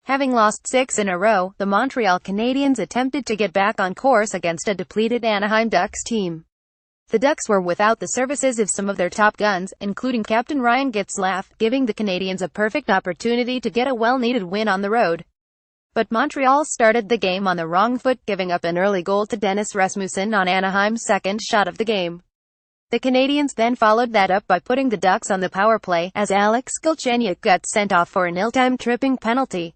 Having lost 6 in a row, the Montreal Canadiens attempted to get back on course against a depleted Anaheim Ducks team. The Ducks were without the services of some of their top guns, including Captain Ryan Getzlaf, giving the Canadiens a perfect opportunity to get a well-needed win on the road. But Montreal started the game on the wrong foot, giving up an early goal to Dennis Rasmussen on Anaheim's second shot of the game. The Canadiens then followed that up by putting the Ducks on the power play, as Alex Galchenyuk got sent off for an ill-timed tripping penalty.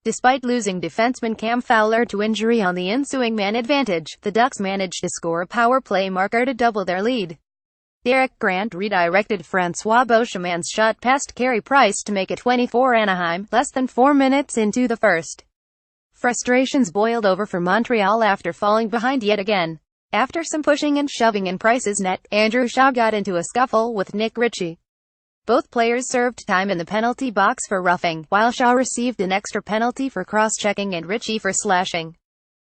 Despite losing defenseman Cam Fowler to injury on the ensuing man advantage, the Ducks managed to score a power play marker to double their lead. Derek Grant redirected Francois Beauchemin's shot past Carey Price to make it 24 Anaheim, less than 4 minutes into the first. Frustrations boiled over for Montreal after falling behind yet again. After some pushing and shoving in Price's net, Andrew Shaw got into a scuffle with Nick Ritchie. Both players served time in the penalty box for roughing, while Shaw received an extra penalty for cross-checking and Ritchie for slashing.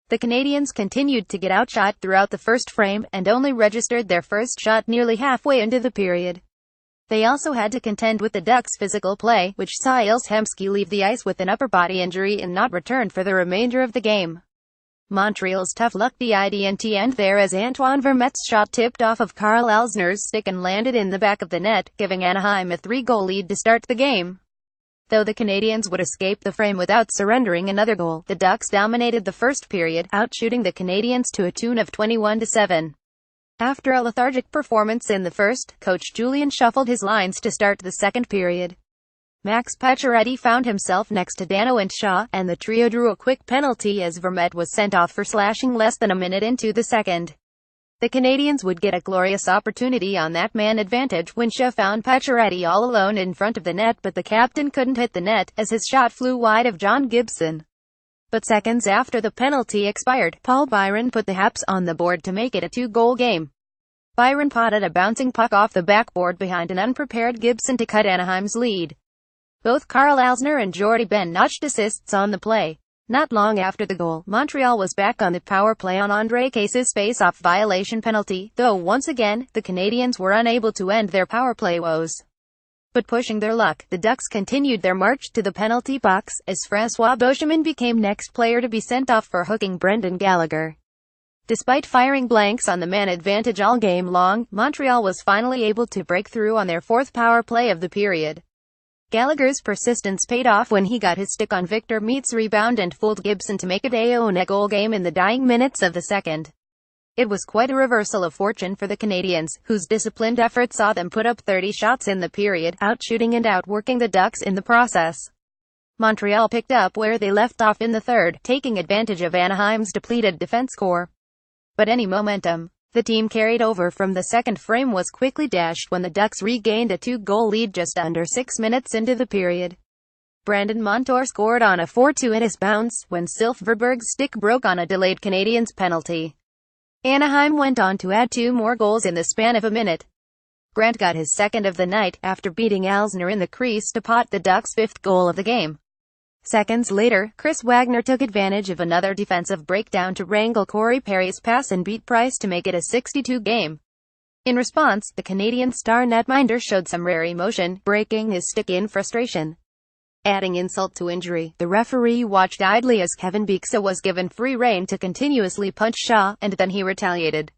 The Canadiens continued to get outshot throughout the first frame, and only registered their first shot nearly halfway into the period. They also had to contend with the Ducks' physical play, which saw Ilse Hemsky leave the ice with an upper body injury and not return for the remainder of the game. Montreal's tough luck didn't end there, as Antoine Vermette's shot tipped off of Karl Alzner's stick and landed in the back of the net, giving Anaheim a 3-goal lead to start the game. Though the Canadiens would escape the frame without surrendering another goal, the Ducks dominated the first period, outshooting the Canadiens to a tune of 21-7. After a lethargic performance in the first, coach Julien shuffled his lines to start the second period. Max Pacioretty found himself next to Dano and Shaw, and the trio drew a quick penalty as Vermette was sent off for slashing less than a minute into the second. The Canadiens would get a glorious opportunity on that man advantage when Shaw found Pacioretty all alone in front of the net, but the captain couldn't hit the net, as his shot flew wide of John Gibson. But seconds after the penalty expired, Paul Byron put the Habs on the board to make it a 2-goal game. Byron potted a bouncing puck off the backboard behind an unprepared Gibson to cut Anaheim's lead. Both Karl Alzner and Jordy Ben notched assists on the play. Not long after the goal, Montreal was back on the power play on Andre Case's face-off violation penalty, though once again, the Canadiens were unable to end their power play woes. But pushing their luck, the Ducks continued their march to the penalty box, as Francois Beauchemin became next player to be sent off for hooking Brendan Gallagher. Despite firing blanks on the man advantage all game long, Montreal was finally able to break through on their fourth power play of the period. Gallagher's persistence paid off when he got his stick on Victor Mete's rebound and fooled Gibson to make it a 0-goal game in the dying minutes of the second. It was quite a reversal of fortune for the Canadiens, whose disciplined effort saw them put up 30 shots in the period, outshooting and outworking the Ducks in the process. Montreal picked up where they left off in the third, taking advantage of Anaheim's depleted defense core. But any momentum the team carried over from the second frame was quickly dashed when the Ducks regained a 2-goal lead just under 6 minutes into the period. Brandon Montour scored on a 4-2 at his bounce, when Silfverberg's stick broke on a delayed Canadiens penalty. Anaheim went on to add 2 more goals in the span of a minute. Grant got his second of the night, after beating Alzner in the crease to pot the Ducks' 5th goal of the game. Seconds later, Chris Wagner took advantage of another defensive breakdown to wrangle Corey Perry's pass and beat Price to make it a 62 game. In response, the Canadian star netminder showed some rare emotion, breaking his stick in frustration. Adding insult to injury, the referee watched idly as Kevin Bieksa was given free rein to continuously punch Shaw, and then he retaliated.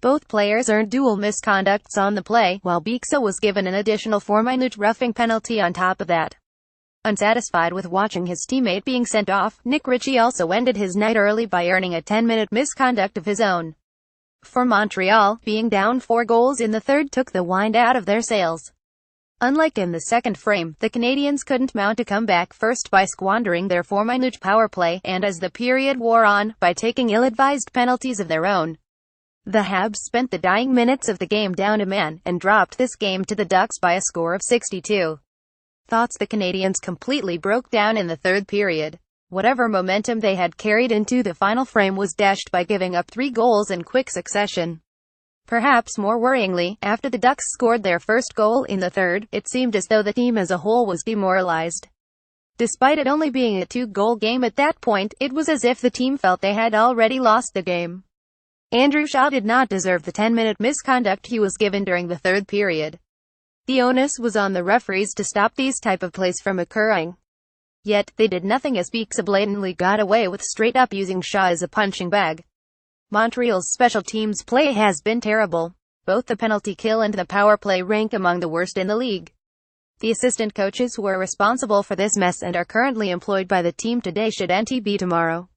Both players earned dual misconducts on the play, while Bieksa was given an additional 4-minute roughing penalty on top of that. Unsatisfied with watching his teammate being sent off, Nick Ritchie also ended his night early by earning a 10-minute misconduct of his own. For Montreal, being down 4 goals in the third took the wind out of their sails. Unlike in the second frame, the Canadiens couldn't mount a comeback, first by squandering their 4-minute power play, and as the period wore on, by taking ill-advised penalties of their own. The Habs spent the dying minutes of the game down a man, and dropped this game to the Ducks by a score of 62. Thoughts the Canadiens completely broke down in the third period. Whatever momentum they had carried into the final frame was dashed by giving up 3 goals in quick succession. Perhaps more worryingly, after the Ducks scored their first goal in the third, it seemed as though the team as a whole was demoralized. Despite it only being a 2-goal game at that point, it was as if the team felt they had already lost the game. Andrew Shaw did not deserve the 10-minute misconduct he was given during the third period. The onus was on the referees to stop these type of plays from occurring. Yet, they did nothing as Beeksa blatantly got away with straight up using Shaw as a punching bag. Montreal's special teams play has been terrible. Both the penalty kill and the power play rank among the worst in the league. The assistant coaches who are responsible for this mess and are currently employed by the team today should be tomorrow.